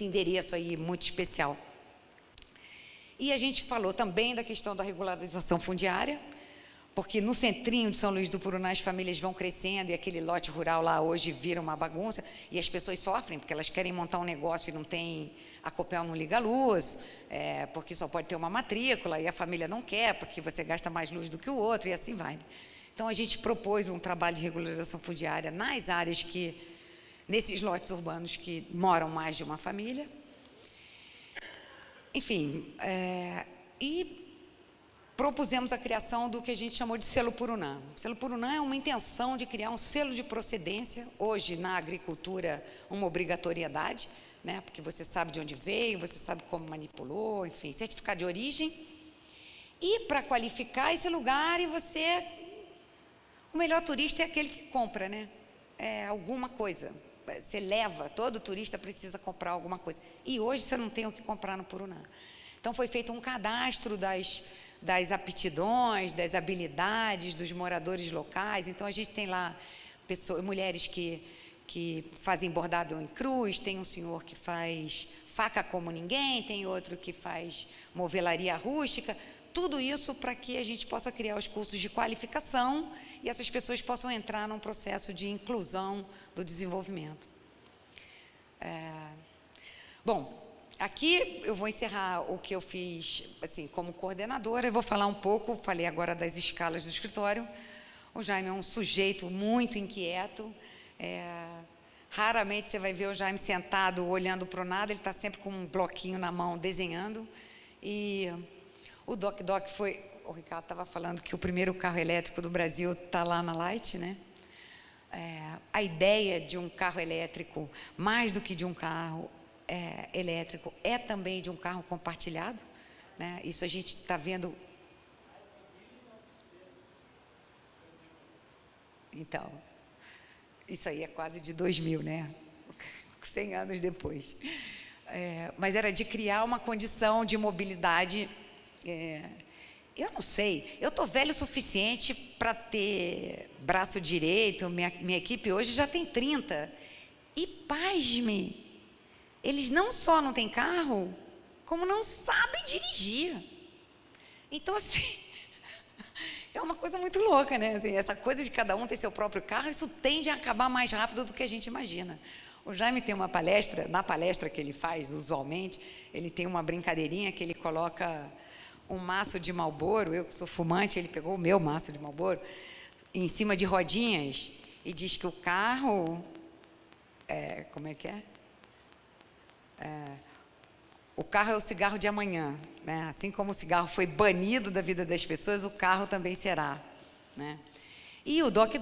endereço aí muito especial. E a gente falou também da questão da regularização fundiária, porque no centrinho de São Luís do Purunã as famílias vão crescendo e aquele lote rural lá hoje vira uma bagunça e as pessoas sofrem porque elas querem montar um negócio e não tem, a Copel não liga a luz, porque só pode ter uma matrícula e a família não quer porque você gasta mais luz do que o outro e assim vai. Então a gente propôs um trabalho de regularização fundiária nas áreas nesses lotes urbanos que moram mais de uma família. Enfim, e propusemos a criação do que a gente chamou de selo Purunã. O selo Purunã é uma intenção de criar um selo de procedência, hoje na agricultura uma obrigatoriedade, né? Porque você sabe de onde veio, você sabe como manipulou, enfim, certificado de origem. E para qualificar esse lugar e você O melhor turista é aquele que compra, né? É alguma coisa. Você leva, todo turista precisa comprar alguma coisa. E hoje você não tem o que comprar no Purunã. Então foi feito um cadastro das aptidões, das habilidades dos moradores locais. Então a gente tem lá mulheres que fazem bordado em cruz, tem um senhor que faz faca como ninguém, tem outro que faz movelaria rústica. Tudo isso para que a gente possa criar os cursos de qualificação e essas pessoas possam entrar num processo de inclusão do desenvolvimento. Bom, aqui eu vou encerrar o que eu fiz assim, como coordenadora. Eu vou falar um pouco, falei agora das escalas do escritório. O Jaime é um sujeito muito inquieto. Raramente você vai ver o Jaime sentado olhando para o nada, ele está sempre com um bloquinho na mão desenhando. E o Doc foi... O Ricardo estava falando que o primeiro carro elétrico do Brasil está lá na Light, né? A ideia de um carro elétrico, mais do que de um carro elétrico, é também de um carro compartilhado, né? Isso a gente está vendo... Então, isso aí é quase de 2000, né? 100 anos depois. Mas era de criar uma condição de mobilidade... eu não sei, eu estou velho o suficiente para ter braço direito, minha equipe hoje já tem 30. E, pasme, eles não só não têm carro, como não sabem dirigir. Então, assim, é uma coisa muito louca, né? Assim, essa coisa de cada um ter seu próprio carro, isso tende a acabar mais rápido do que a gente imagina. O Jaime tem uma palestra, na palestra que ele faz, usualmente, ele tem uma brincadeirinha que ele coloca um maço de Marlboro, eu que sou fumante, ele pegou o meu maço de Marlboro, em cima de rodinhas, e diz que o carro, como é que é? O carro é o cigarro de amanhã, né? Assim como o cigarro foi banido da vida das pessoas, o carro também será, né? E o Doc,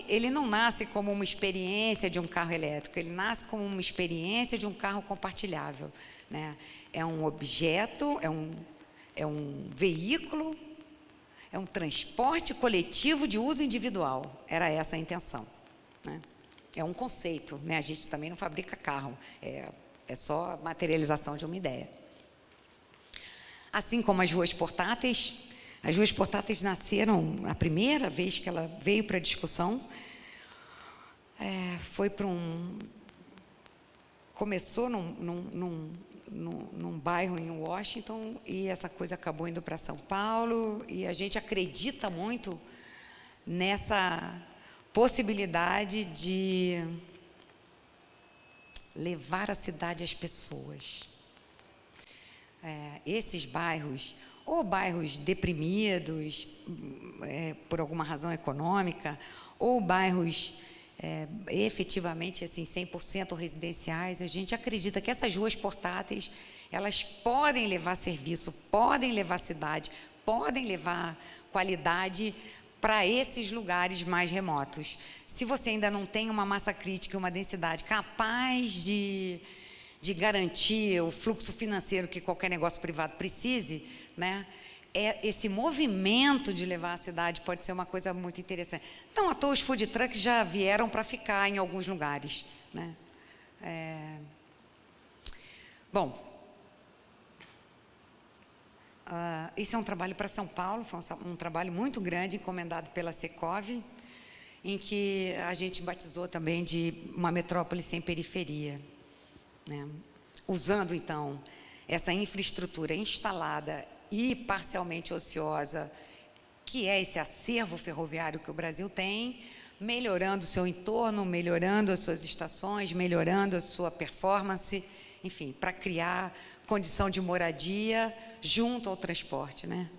ele não nasce como uma experiência de um carro elétrico, ele nasce como uma experiência de um carro compartilhável, né? É um objeto, é um veículo, é um transporte coletivo de uso individual. Era essa a intenção, né? É um conceito, né? A gente também não fabrica carro, é só a materialização de uma ideia. Assim como as ruas portáteis nasceram, a primeira vez que ela veio para a discussão, foi para começou num bairro em Washington, e essa coisa acabou indo para São Paulo, e a gente acredita muito nessa possibilidade de levar a cidade às pessoas. Esses bairros, ou bairros deprimidos, por alguma razão econômica, ou bairros efetivamente assim, 100% residenciais, a gente acredita que essas ruas portáteis, elas podem levar serviço, podem levar cidade, podem levar qualidade para esses lugares mais remotos. Se você ainda não tem uma massa crítica e uma densidade capaz de garantir o fluxo financeiro que qualquer negócio privado precise, né? Esse movimento de levar a cidade pode ser uma coisa muito interessante. Não à toa os food trucks já vieram para ficar em alguns lugares, né? Bom, isso é um trabalho para São Paulo, foi um trabalho muito grande, encomendado pela Secov, em que a gente batizou também de uma metrópole sem periferia, né? Usando, então, essa infraestrutura instalada e parcialmente ociosa, que é esse acervo ferroviário que o Brasil tem, melhorando o seu entorno, melhorando as suas estações, melhorando a sua performance, enfim, para criar condição de moradia junto ao transporte, né?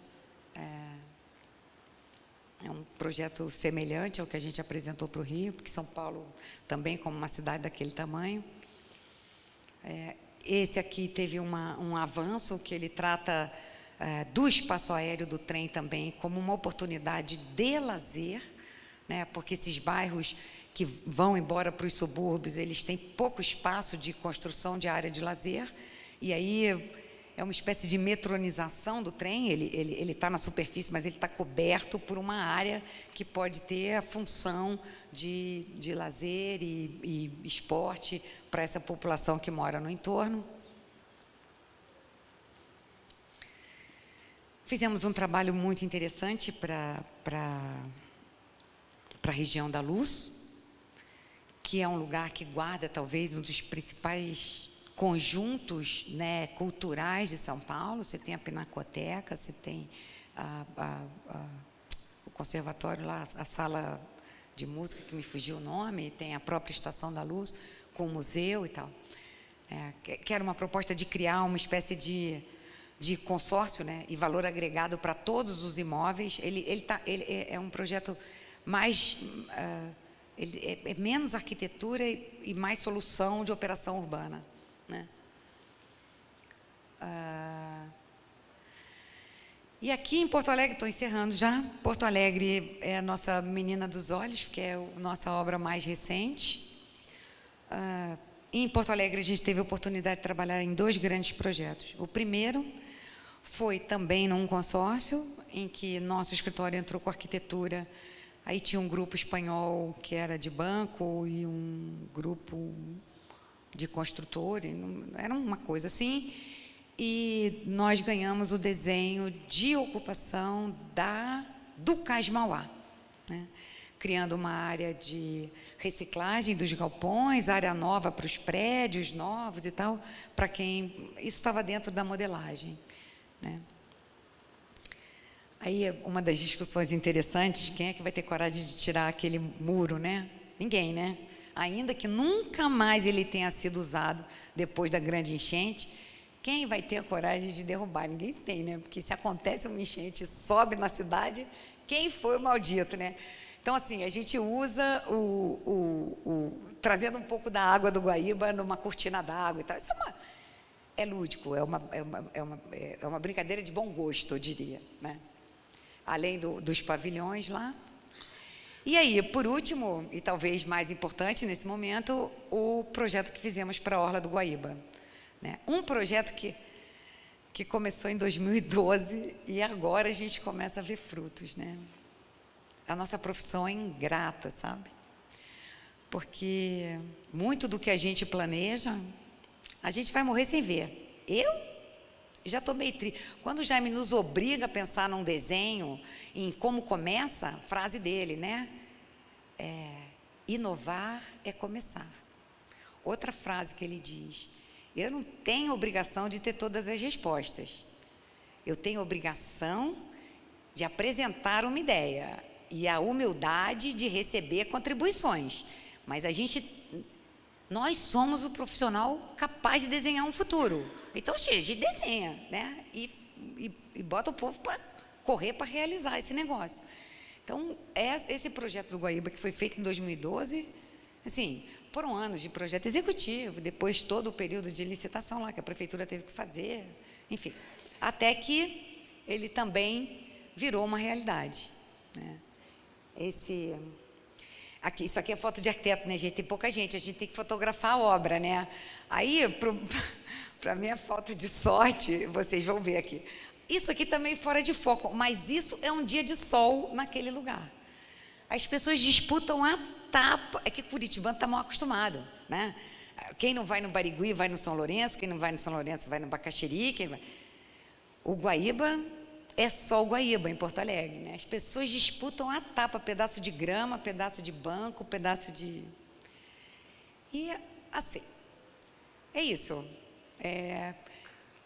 É um projeto semelhante ao que a gente apresentou para o Rio, porque São Paulo também, como uma cidade daquele tamanho. Esse aqui teve um avanço, que ele trata do espaço aéreo do trem também como uma oportunidade de lazer, né? Porque esses bairros que vão embora para os subúrbios, eles têm pouco espaço de construção de área de lazer, e aí é uma espécie de metronização do trem. Ele está na superfície, mas ele está coberto por uma área que pode ter a função de lazer e esporte para essa população que mora no entorno. Fizemos um trabalho muito interessante para a região da Luz, que é um lugar que guarda talvez um dos principais conjuntos, né, culturais de São Paulo. Você tem a Pinacoteca, você tem o conservatório lá, a sala de música, que me fugiu o nome, tem a própria Estação da Luz, com o museu e tal. Que era uma proposta de criar uma espécie de consórcio, né, e valor agregado para todos os imóveis. Ele é um projeto mais... ele é menos arquitetura e mais solução de operação urbana, né? E aqui em Porto Alegre, estou encerrando já, Porto Alegre é a nossa menina dos olhos, que é a nossa obra mais recente. Em Porto Alegre, a gente teve a oportunidade de trabalhar em 2 grandes projetos. O primeiro foi também num consórcio, em que nosso escritório entrou com arquitetura. Aí tinha um grupo espanhol que era de banco e um grupo de construtores, era uma coisa assim. E nós ganhamos o desenho de ocupação do Cais Mauá, né? Criando uma área de reciclagem dos galpões, área nova para os prédios novos e tal, para quem... Isso estava dentro da modelagem, né? Aí, uma das discussões interessantes, quem é que vai ter coragem de tirar aquele muro, né? Ninguém, né? Ainda que nunca mais ele tenha sido usado depois da grande enchente, quem vai ter a coragem de derrubar? Ninguém tem, né? Porque se acontece uma enchente e sobe na cidade, quem foi o maldito, né? Então, assim, a gente usa trazendo um pouco da água do Guaíba numa cortina d'água e tal. Isso é lúdico, é uma brincadeira de bom gosto, eu diria, né? Além dos pavilhões lá. E aí, por último, e talvez mais importante nesse momento, o projeto que fizemos para a Orla do Guaíba, né? Um projeto que começou em 2012 e agora a gente começa a ver frutos, né? A nossa profissão é ingrata, sabe? Porque muito do que a gente planeja, a gente vai morrer sem ver. Eu já estou meio triste. Quando o Jaime nos obriga a pensar num desenho, em como começa, a frase dele, né? Inovar é começar. Outra frase que ele diz: eu não tenho obrigação de ter todas as respostas. Eu tenho obrigação de apresentar uma ideia e a humildade de receber contribuições. Mas nós somos o profissional capaz de desenhar um futuro. Então, a gente desenha, né? E bota o povo para correr para realizar esse negócio. Então, esse projeto do Guaíba, que foi feito em 2012, assim, foram anos de projeto executivo, depois todo o período de licitação lá que a prefeitura teve que fazer, enfim, até que ele também virou uma realidade, né? Isso aqui é foto de arquiteto, né, gente? Tem pouca gente, a gente tem que fotografar a obra, né? Aí, para minha falta de sorte, vocês vão ver aqui. Isso aqui também fora de foco, mas isso é um dia de sol naquele lugar. As pessoas disputam a tapa. É que Curitibano está mal acostumado, né? Quem não vai no Barigui vai no São Lourenço, quem não vai no São Lourenço vai no Bacaxiri. O Guaíba é só o Guaíba em Porto Alegre, né? As pessoas disputam a tapa, pedaço de grama, pedaço de banco, pedaço de... E assim, é isso.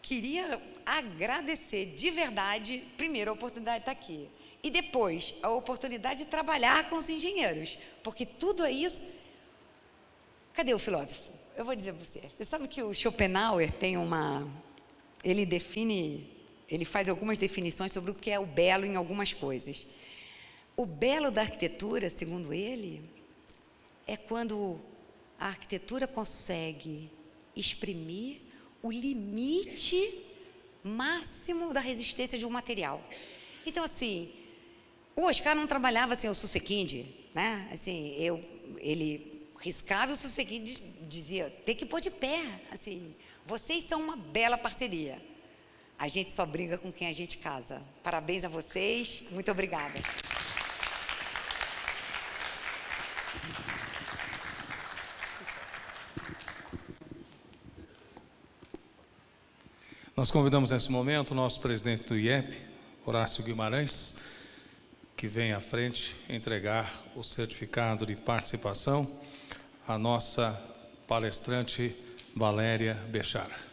Queria agradecer de verdade, primeiro, a oportunidade de estar aqui. E depois, a oportunidade de trabalhar com os engenheiros. Porque tudo é isso... Cadê o filósofo? Eu vou dizer para você. Você sabe que o Schopenhauer tem uma... Ele faz algumas definições sobre o que é o belo em algumas coisas. O belo da arquitetura, segundo ele, é quando a arquitetura consegue exprimir o limite máximo da resistência de um material. Então, assim, o Oscar não trabalhava sem o Susequinde, né? Assim, ele riscava o Susequinde, dizia, tem que pôr de pé, assim, vocês são uma bela parceria. A gente só briga com quem a gente casa. Parabéns a vocês. Muito obrigada. Nós convidamos nesse momento o nosso presidente do IEP, Horácio Guimarães, que vem à frente entregar o certificado de participação à nossa palestrante Valéria Bechara.